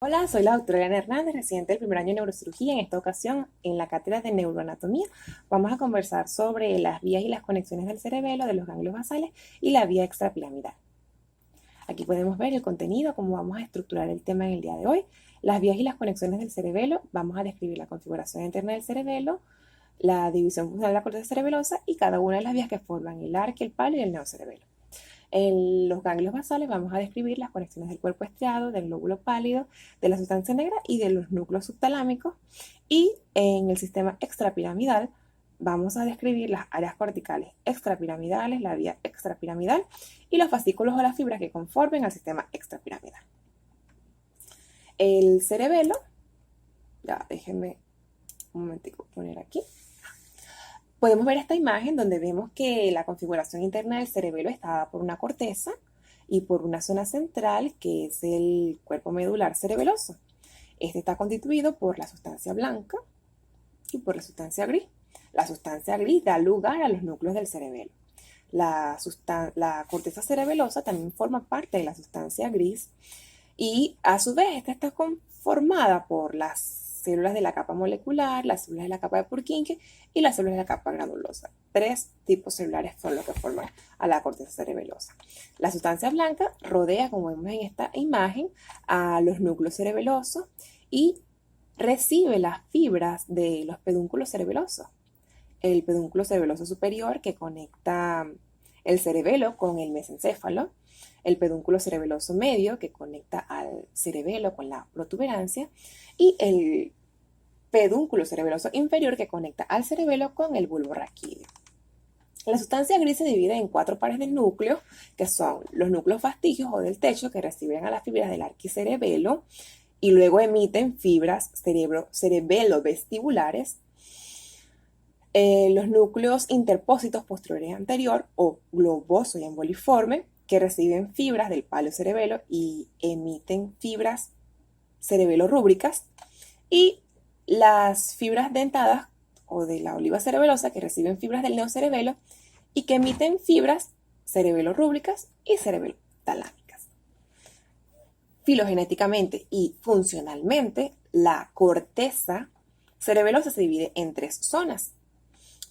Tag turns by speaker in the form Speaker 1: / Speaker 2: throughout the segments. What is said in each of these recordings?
Speaker 1: Hola, soy la doctora Elena Hernández, residente del primer año de neurocirugía. En esta ocasión, en la cátedra de neuroanatomía, vamos a conversar sobre las vías y las conexiones del cerebelo, de los ganglios basales y la vía extrapiramidal. Aquí podemos ver el contenido, cómo vamos a estructurar el tema en el día de hoy. Las vías y las conexiones del cerebelo, vamos a describir la configuración interna del cerebelo, la división funcional de la corteza cerebelosa y cada una de las vías que forman el arque, el palo y el neocerebelo. En los ganglios basales vamos a describir las conexiones del cuerpo estriado, del lóbulo pálido, de la sustancia negra y de los núcleos subtalámicos. Y en el sistema extrapiramidal vamos a describir las áreas corticales extrapiramidales, la vía extrapiramidal y los fascículos o las fibras que conformen al sistema extrapiramidal. El cerebelo, ya déjenme un momentico poner aquí. Podemos ver esta imagen donde vemos que la configuración interna del cerebelo está dada por una corteza y por una zona central que es el cuerpo medular cerebeloso. Este está constituido por la sustancia blanca y por la sustancia gris. La sustancia gris da lugar a los núcleos del cerebelo. La corteza cerebelosa también forma parte de la sustancia gris y a su vez esta está conformada por las células de la capa molecular, las células de la capa de Purkinje y las células de la capa granulosa. Tres tipos celulares son los que forman a la corteza cerebelosa. La sustancia blanca rodea, como vemos en esta imagen, a los núcleos cerebelosos y recibe las fibras de los pedúnculos cerebelosos. El pedúnculo cerebeloso superior que conecta el cerebelo con el mesencéfalo, el pedúnculo cerebeloso medio que conecta al cerebelo con la protuberancia y el pedúnculo cerebeloso inferior que conecta al cerebelo con el bulbo raquídeo. La sustancia gris se divide en cuatro pares de núcleos, que son los núcleos fastigios o del techo que reciben a las fibras del arquicerebelo y luego emiten fibras cerebelo-vestibulares. Los núcleos interpósitos posterior y anterior o globoso y emboliforme que reciben fibras del paleocerebelo y emiten fibras cerebelo-rúbricas, y las fibras dentadas o de la oliva cerebelosa que reciben fibras del neocerebelo y que emiten fibras cerebelo-rúbricas y cerebelo-talámicas. Filogenéticamente y funcionalmente, la corteza cerebelosa se divide en tres zonas.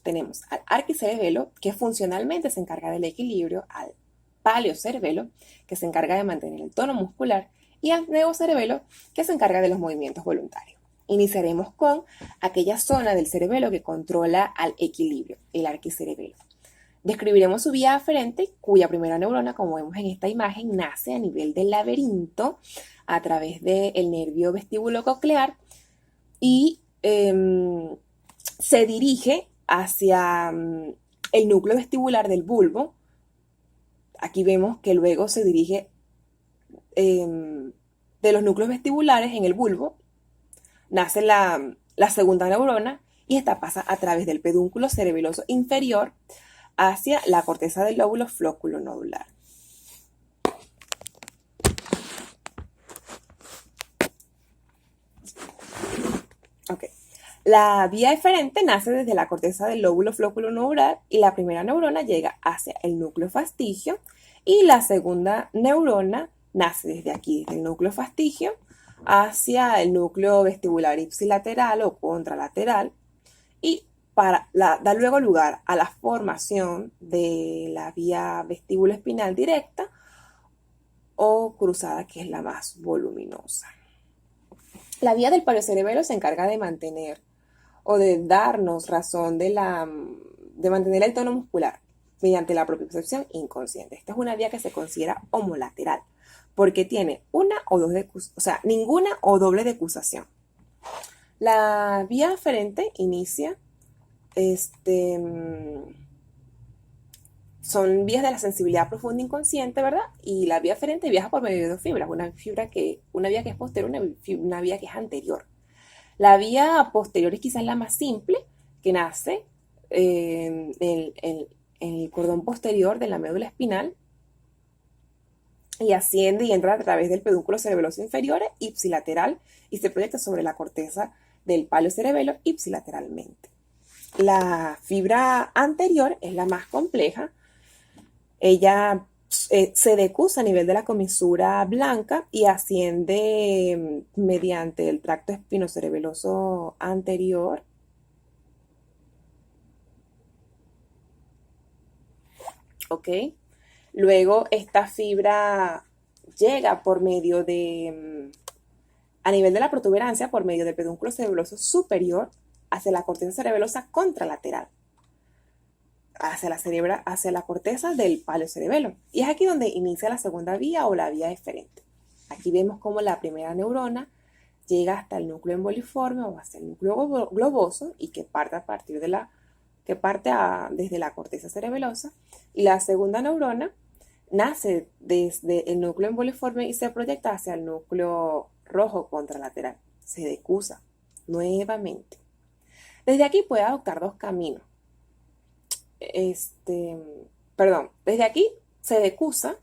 Speaker 1: Tenemos al arquicerebelo, que funcionalmente se encarga del equilibrio, al paleocerebelo, que se encarga de mantener el tono muscular, y al neocerebelo, que se encarga de los movimientos voluntarios. Iniciaremos con aquella zona del cerebelo que controla al equilibrio, el arquicerebelo. Describiremos su vía aferente, cuya primera neurona, como vemos en esta imagen, nace a nivel del laberinto a través del nervio vestíbulo-coclear y se dirige hacia el núcleo vestibular del bulbo. Aquí vemos que luego se dirige de los núcleos vestibulares en el bulbo, nace la segunda neurona y esta pasa a través del pedúnculo cerebeloso inferior hacia la corteza del lóbulo flóculo-nodular. Okay. La vía eferente nace desde la corteza del lóbulo flóculo-nodular y la primera neurona llega hacia el núcleo fastigio y la segunda neurona nace desde aquí, desde el núcleo fastigio hacia el núcleo vestibular ipsilateral o contralateral y da luego lugar a la formación de la vía vestíbulo-espinal directa o cruzada, que es la más voluminosa. La vía del paleocerebelo se encarga de mantener o de darnos razón de mantener el tono muscular mediante la propiocepción inconsciente. Esta es una vía que se considera homolateral porque tiene ninguna o doble decusación. La vía aferente inicia, son vías de la sensibilidad profunda inconsciente, ¿verdad? Y la vía aferente viaja por medio de dos fibras, una vía que es posterior, una vía que es anterior. La vía posterior es quizás la más simple, que nace en el cordón posterior de la médula espinal y asciende y entra a través del pedúnculo cerebeloso inferior ipsilateral y se proyecta sobre la corteza del paleocerebelo ipsilateralmente. La fibra anterior es la más compleja. Ella se decusa a nivel de la comisura blanca y asciende mediante el tracto espinocerebeloso anterior. ¿Ok? Luego esta fibra llega por medio de, a nivel de la protuberancia, por medio del pedúnculo cerebeloso superior hacia la corteza cerebelosa contralateral, hacia la corteza del paleocerebelo. Y es aquí donde inicia la segunda vía o la vía eferente. Aquí vemos cómo la primera neurona llega hasta el núcleo emboliforme o hasta el núcleo globoso y que parte a partir de desde la corteza cerebelosa. Y la segunda neurona nace desde el núcleo emboliforme y se proyecta hacia el núcleo rojo contralateral. Se decusa nuevamente. Desde aquí puede adoptar dos caminos. Desde aquí se decusa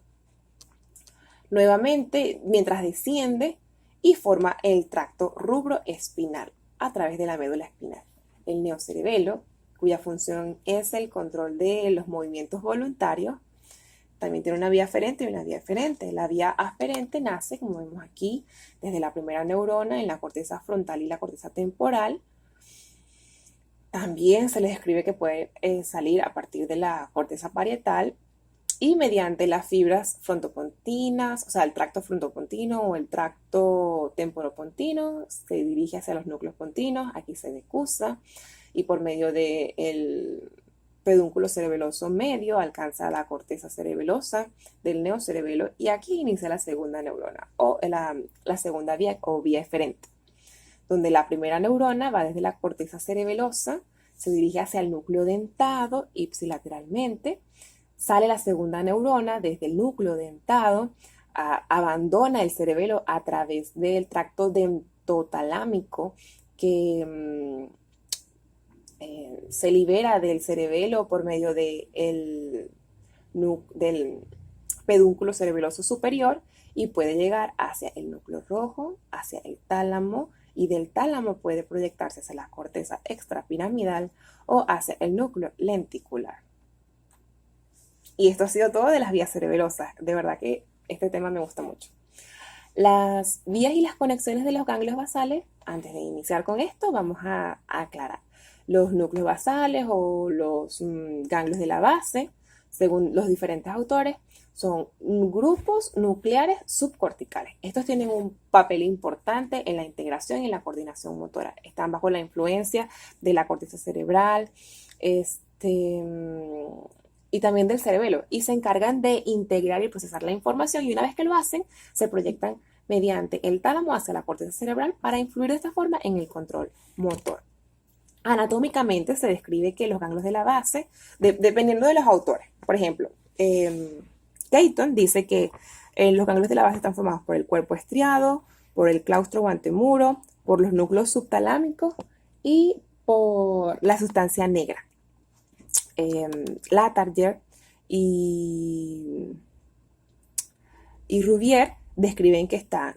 Speaker 1: nuevamente mientras desciende y forma el tracto rubroespinal a través de la médula espinal. El neocerebelo, cuya función es el control de los movimientos voluntarios, también tiene una vía aferente y una vía eferente. La vía aferente nace, como vemos aquí, desde la primera neurona en la corteza frontal y la corteza temporal. También se les describe que puede salir a partir de la corteza parietal y mediante las fibras frontopontinas, o sea, el tracto frontopontino o el tracto temporopontino, se dirige hacia los núcleos pontinos, aquí se decusa, y por medio del pedúnculo cerebeloso medio alcanza la corteza cerebelosa del neocerebelo y aquí inicia la segunda neurona o la segunda vía o vía eferente, donde la primera neurona va desde la corteza cerebelosa, se dirige hacia el núcleo dentado ipsilateralmente, sale la segunda neurona desde el núcleo dentado, abandona el cerebelo a través del tracto dentotalámico que se libera del cerebelo por medio del pedúnculo cerebeloso superior y puede llegar hacia el núcleo rojo, hacia el tálamo, y del tálamo puede proyectarse hacia la corteza extrapiramidal o hacia el núcleo lenticular. Y esto ha sido todo de las vías cerebelosas. De verdad que este tema me gusta mucho. Las vías y las conexiones de los ganglios basales, antes de iniciar con esto, vamos a aclarar. Los núcleos basales o los ganglios de la base, según los diferentes autores, son grupos nucleares subcorticales. Estos tienen un papel importante en la integración y en la coordinación motora. Están bajo la influencia de la corteza cerebral y también del cerebelo, y se encargan de integrar y procesar la información, y una vez que lo hacen, se proyectan mediante el tálamo hacia la corteza cerebral para influir de esta forma en el control motor. Anatómicamente se describe que los ganglios de la base, dependiendo de los autores, por ejemplo, Dayton dice que los ganglios de la base están formados por el cuerpo estriado, por el claustro o antemuro, por los núcleos subtalámicos y por la sustancia negra. Latarger y Rubier describen que están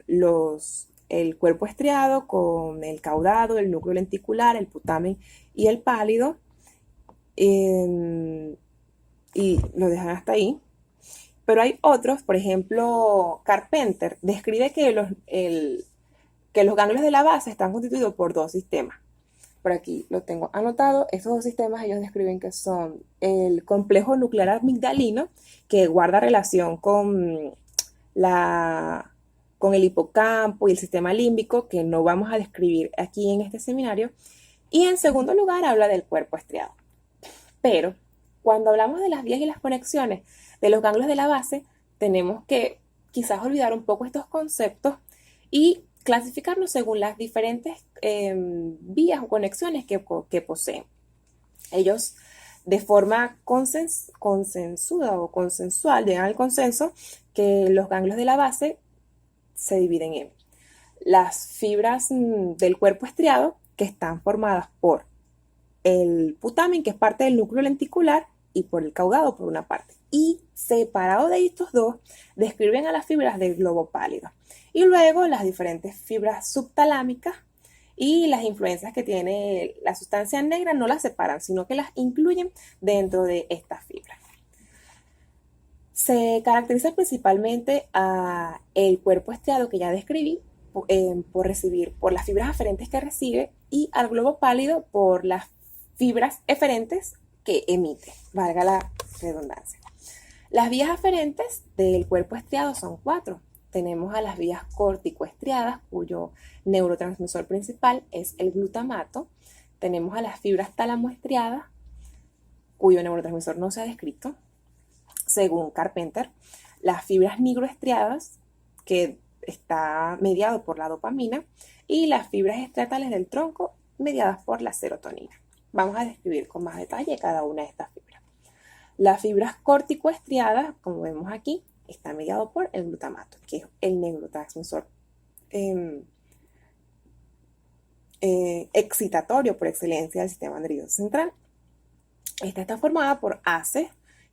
Speaker 1: el cuerpo estriado con el caudado, el núcleo lenticular, el putamen y el pálido, y lo dejan hasta ahí. Pero hay otros, por ejemplo, Carpenter describe que los ganglios de la base están constituidos por dos sistemas. Por aquí lo tengo anotado. Estos dos sistemas ellos describen que son el complejo nuclear amigdalino, que guarda relación con el hipocampo y el sistema límbico, que no vamos a describir aquí en este seminario. Y en segundo lugar habla del cuerpo estriado. Pero cuando hablamos de las vías y las conexiones de los ganglios de la base, tenemos que quizás olvidar un poco estos conceptos y clasificarlos según las diferentes vías o conexiones que poseen. Ellos, de forma consensuada o consensual, llegan al consenso que los ganglios de la base se dividen en las fibras del cuerpo estriado, que están formadas por el putamen, que es parte del núcleo lenticular, y por el caudado por una parte. Y separado de estos dos, describen a las fibras del globo pálido. Y luego las diferentes fibras subtalámicas y las influencias que tiene la sustancia negra no las separan, sino que las incluyen dentro de estas fibras. Se caracteriza principalmente a el cuerpo estriado que ya describí por las fibras aferentes que recibe y al globo pálido por las fibras eferentes que emite, valga la redundancia. Las vías aferentes del cuerpo estriado son 4. Tenemos a las vías córtico-estriadas, cuyo neurotransmisor principal es el glutamato. Tenemos a las fibras tálamo-estriadas, cuyo neurotransmisor no se ha descrito, según Carpenter. Las fibras nigroestriadas, que está mediado por la dopamina, y las fibras estriatales del tronco, mediadas por la serotonina. Vamos a describir con más detalle cada una de estas fibras. Las fibras córtico-estriadas, como vemos aquí, está mediado por el glutamato, que es el neurotransmisor excitatorio por excelencia del sistema nervioso central. Esta está formada por haces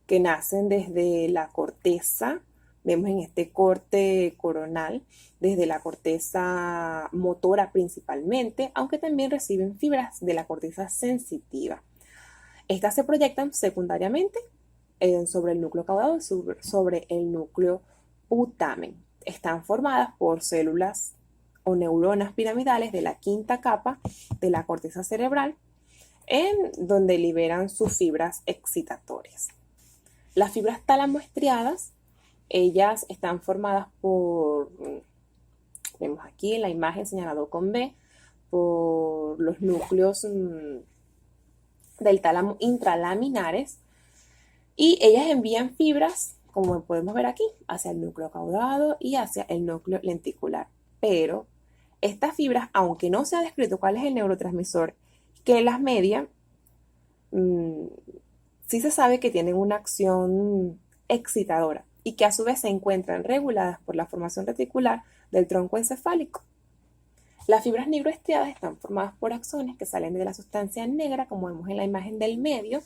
Speaker 1: que nacen desde la corteza, vemos en este corte coronal, desde la corteza motora principalmente, aunque también reciben fibras de la corteza sensitiva. Estas se proyectan secundariamente sobre el núcleo caudado y sobre el núcleo putamen. Están formadas por células o neuronas piramidales de la quinta capa de la corteza cerebral, en donde liberan sus fibras excitatorias. Las fibras tálamo-estriadas, ellas están formadas por, vemos aquí en la imagen señalado con B, por los núcleos del tálamo intralaminares, y ellas envían fibras, como podemos ver aquí, hacia el núcleo caudado y hacia el núcleo lenticular. Pero estas fibras, aunque no se ha descrito cuál es el neurotransmisor que las media, sí se sabe que tienen una acción excitadora y que a su vez se encuentran reguladas por la formación reticular del tronco encefálico. Las fibras nigroestriadas están formadas por axones que salen de la sustancia negra, como vemos en la imagen del medio,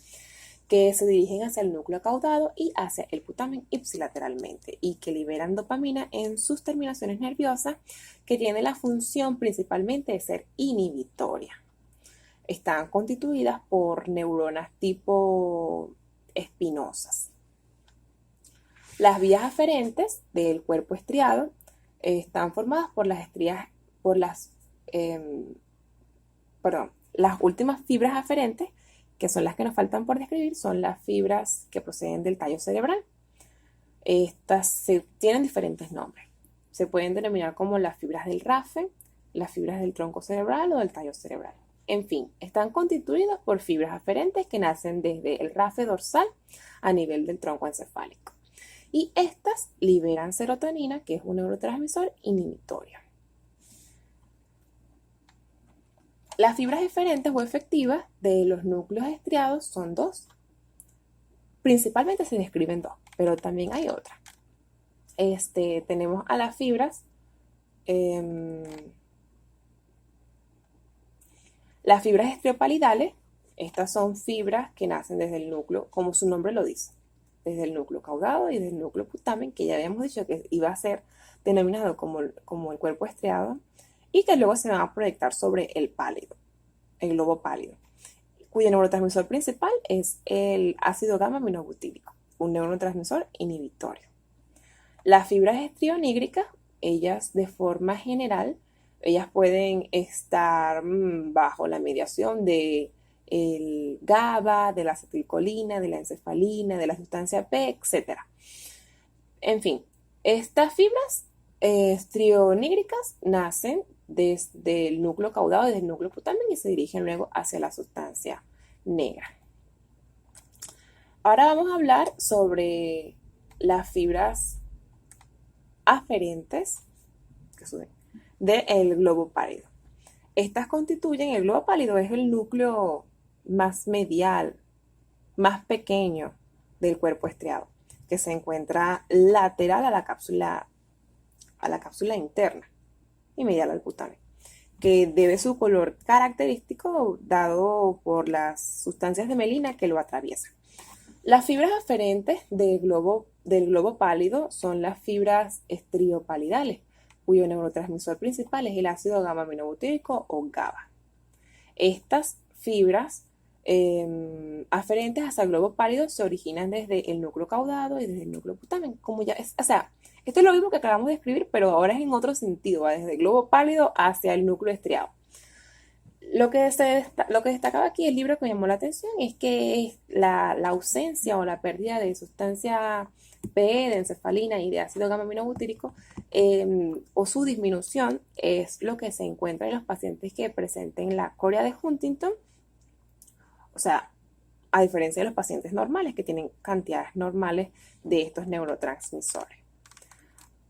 Speaker 1: que se dirigen hacia el núcleo caudado y hacia el putamen ipsilateralmente y que liberan dopamina en sus terminaciones nerviosas, que tiene la función principalmente de ser inhibitoria. Están constituidas por neuronas tipo espinosas. Las vías aferentes del cuerpo estriado están formadas por las estrías, las últimas fibras aferentes, que son las que nos faltan por describir, son las fibras que proceden del tallo cerebral. Estas tienen diferentes nombres. Se pueden denominar como las fibras del RAFE, las fibras del tronco cerebral o del tallo cerebral. En fin, están constituidas por fibras aferentes que nacen desde el RAFE dorsal a nivel del tronco encefálico. Y estas liberan serotonina, que es un neurotransmisor inhibitorio. Las fibras eferentes o efectivas de los núcleos estriados son 2. Principalmente se describen 2, pero también hay otras. Tenemos a las fibras, las fibras estriopalidales. Estas son fibras que nacen desde el núcleo, como su nombre lo dice, desde el núcleo caudado y desde el núcleo putamen, que ya habíamos dicho que iba a ser denominado como el cuerpo estriado, y que luego se van a proyectar sobre el globo pálido, cuyo neurotransmisor principal es el ácido gamma aminobutírico, un neurotransmisor inhibitorio. Las fibras estrionígricas, ellas de forma general, ellas pueden estar bajo la mediación de el GABA, de la acetilcolina, de la encefalina, de la sustancia P, etc. En fin, estas fibras estrionígricas nacen desde el núcleo caudado, desde el núcleo putamen, y se dirigen luego hacia la sustancia negra. Ahora vamos a hablar sobre las fibras aferentes del globo pálido. Estas constituyen, el globo pálido es el núcleo más medial, más pequeño del cuerpo estriado, que se encuentra lateral a la cápsula interna y medial al putamen, que debe su color característico dado por las sustancias de melina que lo atraviesan. Las fibras aferentes del globo pálido son las fibras estriopalidales, cuyo neurotransmisor principal es el ácido gamma aminobutírico o GABA. Estas fibras aferentes hacia el globo pálido se originan desde el núcleo caudado y desde el núcleo putamen. Como ya es, o sea, esto es lo mismo que acabamos de escribir, pero ahora es en otro sentido, va desde el globo pálido hacia el núcleo estriado. Lo que destacaba aquí el libro que me llamó la atención es que la ausencia o la pérdida de sustancia P, de encefalina y de ácido gamma aminobutírico, o su disminución es lo que se encuentra en los pacientes que presenten la corea de Huntington, o sea, a diferencia de los pacientes normales que tienen cantidades normales de estos neurotransmisores.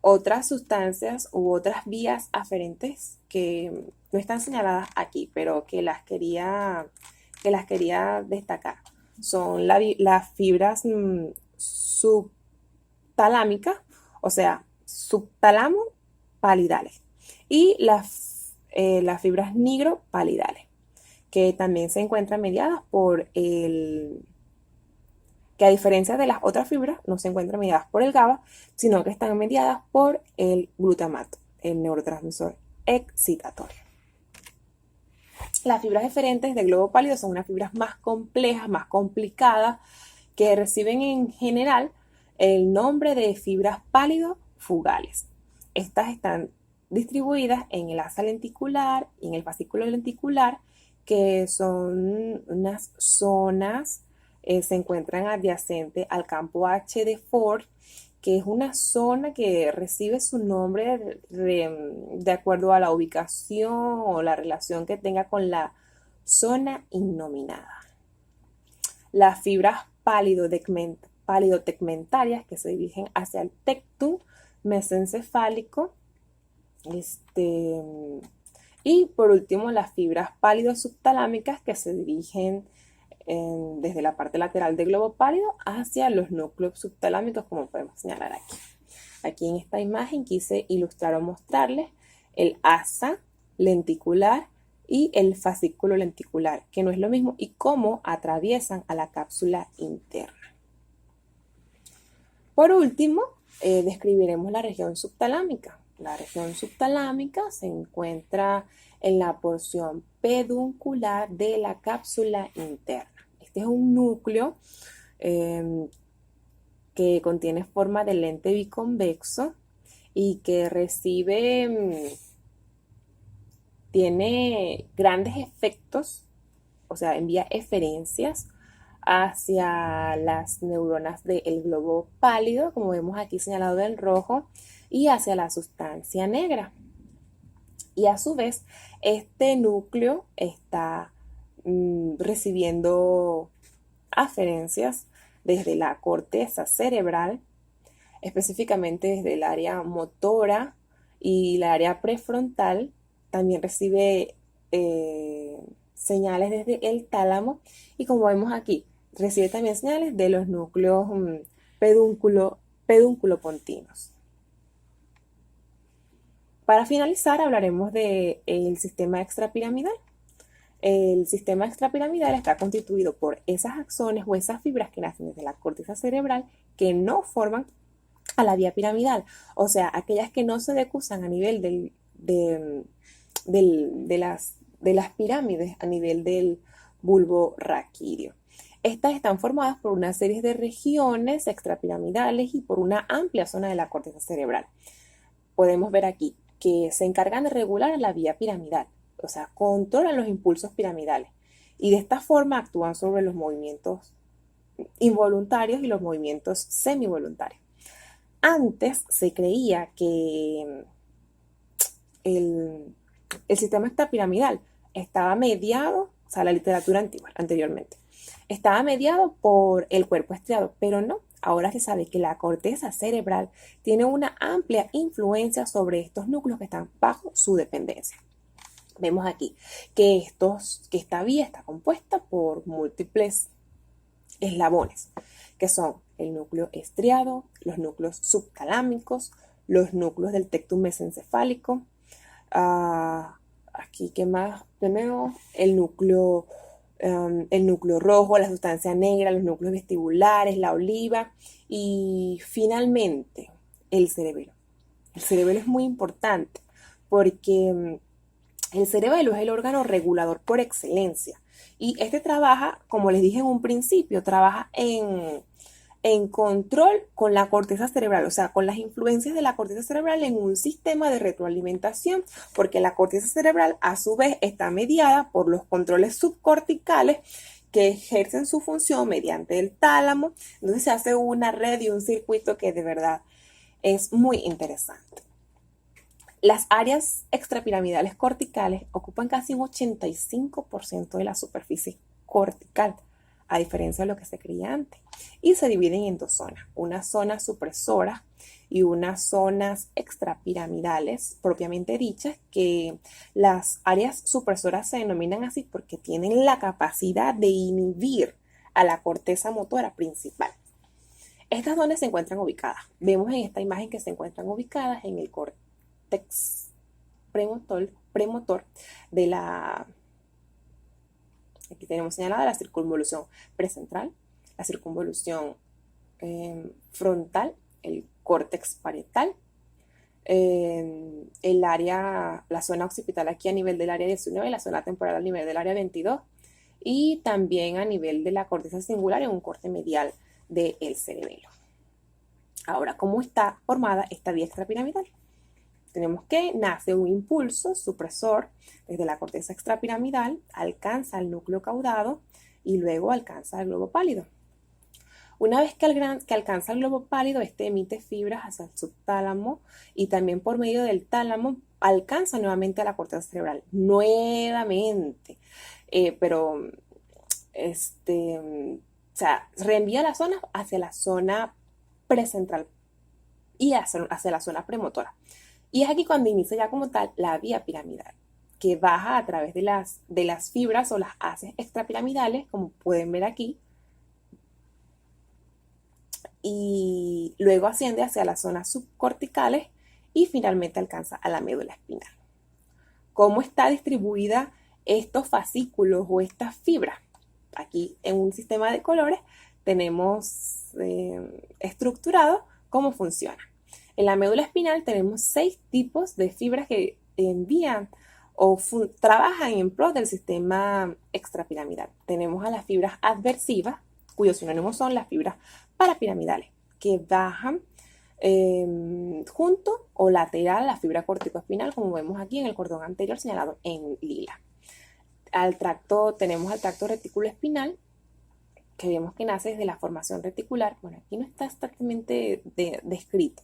Speaker 1: Otras sustancias u otras vías aferentes que no están señaladas aquí, pero que las quería destacar, son las fibras subtalámicas, o sea, subtalamo palidales, y las fibras nigropalidales, que también se encuentran mediadas por que a diferencia de las otras fibras, no se encuentran mediadas por el GABA, sino que están mediadas por el glutamato, el neurotransmisor excitatorio. Las fibras eferentes del globo pálido son unas fibras más complejas, más complicadas, que reciben en general el nombre de fibras pálido-fugales. Estas están distribuidas en el asa lenticular y en el fascículo lenticular, que son unas zonas, se encuentran adyacentes al campo H de Ford, que es una zona que recibe su nombre de acuerdo a la ubicación o la relación que tenga con la zona innominada. Las fibras palidotegmentarias que se dirigen hacia el tectum mesencefálico, y por último las fibras pálido-subtalámicas que se dirigen desde la parte lateral del globo pálido hacia los núcleos subtalámicos, como podemos señalar aquí. Aquí en esta imagen quise ilustrar o mostrarles el asa lenticular y el fascículo lenticular, que no es lo mismo, y cómo atraviesan a la cápsula interna. Por último, describiremos la región subtalámica. La región subtalámica se encuentra en la porción peduncular de la cápsula interna. Este es un núcleo que contiene forma de lente biconvexo y que tiene grandes efectos, o sea, envía eferencias hacia las neuronas del globo pálido, como vemos aquí señalado en rojo, y hacia la sustancia negra. Y a su vez, este núcleo está recibiendo aferencias desde la corteza cerebral, específicamente desde el área motora y la área prefrontal. También recibe señales desde el tálamo, y como vemos aquí, recibe también señales de los núcleos pedunculopontinos. Para finalizar, hablaremos del sistema extrapiramidal. El sistema extrapiramidal está constituido por esas axones o esas fibras que nacen desde la corteza cerebral que no forman a la vía piramidal, o sea, aquellas que no se decusan a nivel de las pirámides, a nivel del bulbo raquídeo. Estas están formadas por una serie de regiones extrapiramidales y por una amplia zona de la corteza cerebral. Podemos ver aquí que se encargan de regular la vía piramidal, o sea, controlan los impulsos piramidales, y de esta forma actúan sobre los movimientos involuntarios y los movimientos semivoluntarios. Antes se creía que el sistema extrapiramidal estaba mediado, o sea, la literatura antigua, anteriormente, estaba mediado por el cuerpo estriado, pero no. Ahora se sabe que la corteza cerebral tiene una amplia influencia sobre estos núcleos que están bajo su dependencia. Vemos aquí que esta vía está compuesta por múltiples eslabones, que son el núcleo estriado, los núcleos subtalámicos, los núcleos del tectum mesencefálico. Aquí, ¿qué más tenemos? El núcleo rojo, la sustancia negra, los núcleos vestibulares, la oliva, y finalmente el cerebelo. El cerebelo es muy importante porque El cerebelo es el órgano regulador por excelencia y este trabaja, como les dije en un principio, trabaja en control con la corteza cerebral, o sea, con las influencias de la corteza cerebral en un sistema de retroalimentación, porque la corteza cerebral a su vez está mediada por los controles subcorticales que ejercen su función mediante el tálamo. Entonces se hace una red y un circuito que de verdad es muy interesante. Las áreas extrapiramidales corticales ocupan casi un 85% de la superficie cortical, a diferencia de lo que se creía antes, y se dividen en dos zonas, una zona supresora y unas zonas extrapiramidales propiamente dichas, que las áreas supresoras se denominan así porque tienen la capacidad de inhibir a la corteza motora principal. Estas zonas se encuentran ubicadas. Vemos en esta imagen que se encuentran ubicadas en el córtex premotor de la, aquí tenemos señalada la circunvolución precentral, la circunvolución frontal, el córtex parietal, el área, la zona occipital aquí a nivel del área 19 y la zona temporal a nivel del área 22, y también a nivel de la corteza singular en un corte medial del cerebelo. Ahora, ¿cómo está formada esta vía extrapiramidal? Tenemos que nace un impulso supresor desde la corteza extrapiramidal, alcanza el núcleo caudado y luego alcanza el globo pálido. Una vez que alcanza el globo pálido, este emite fibras hacia el subtálamo y también por medio del tálamo alcanza nuevamente a la corteza cerebral. Nuevamente. O sea, reenvía la zona hacia la zona precentral y hacia la zona premotora. Y es aquí cuando inicia ya como tal la vía piramidal, que baja a través de las fibras o las haces extrapiramidales, como pueden ver aquí, y luego asciende hacia las zonas subcorticales y finalmente alcanza a la médula espinal. ¿Cómo está distribuida estos fascículos o estas fibras? Aquí en un sistema de colores tenemos estructurado cómo funciona. En la médula espinal tenemos 6 tipos de fibras que envían o trabajan en pro del sistema extrapiramidal. Tenemos a las fibras adversivas, cuyos sinónimos son las fibras parapiramidales, que bajan junto o lateral a la fibra corticoespinal, como vemos aquí en el cordón anterior señalado en lila. Tenemos al tracto reticuloespinal, que vemos que nace desde la formación reticular. Bueno, aquí no está exactamente descrito.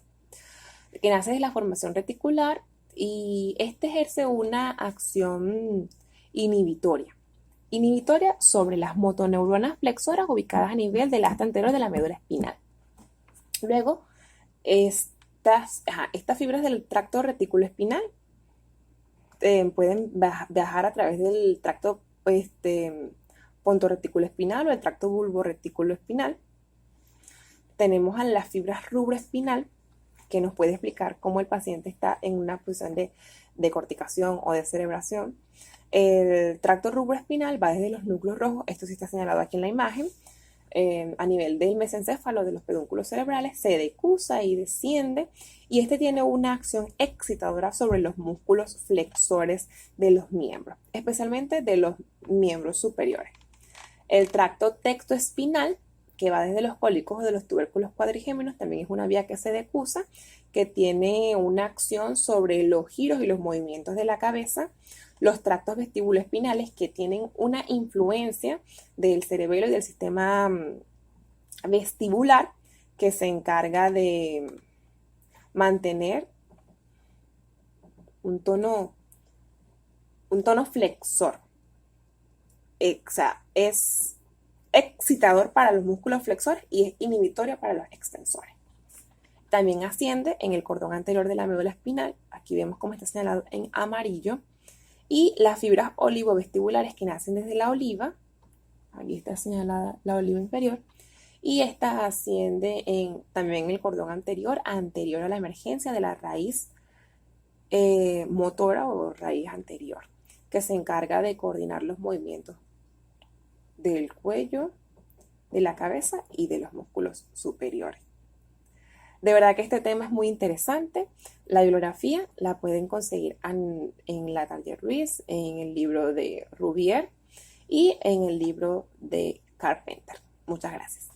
Speaker 1: Que nace desde la formación reticular y este ejerce una acción inhibitoria sobre las motoneuronas flexoras ubicadas a nivel del asta anterior de la médula espinal. Luego, estas fibras del tracto reticuloespinal pueden viajar a través del tracto pontoreticuloespinal o el tracto bulboreticuloespinal. Tenemos a las fibras rubroespinal, que nos puede explicar cómo el paciente está en una posición de corticación o de cerebración. El tracto rubroespinal va desde los núcleos rojos, esto sí está señalado aquí en la imagen, a nivel del mesencéfalo, de los pedúnculos cerebrales, se decusa y desciende, y este tiene una acción excitadora sobre los músculos flexores de los miembros, especialmente de los miembros superiores. El tracto tectoespinal, que va desde los cólicos o de los tubérculos cuadrigémenos, también es una vía que se decusa, que tiene una acción sobre los giros y los movimientos de la cabeza. Los tractos vestibuloespinales, que tienen una influencia del cerebelo y del sistema vestibular, que se encarga de mantener un tono flexor. O sea, es excitador para los músculos flexores y es inhibitorio para los extensores. También asciende en el cordón anterior de la médula espinal, aquí vemos cómo está señalado en amarillo, y las fibras olivovestibulares, que nacen desde la oliva, aquí está señalada la oliva inferior, y esta asciende también en el cordón anterior a la emergencia de la raíz motora o raíz anterior, que se encarga de coordinar los movimientos del cuello, de la cabeza y de los músculos superiores. De verdad que este tema es muy interesante. La bibliografía la pueden conseguir en la Taller Ruiz, en el libro de Rubier y en el libro de Carpenter. Muchas gracias.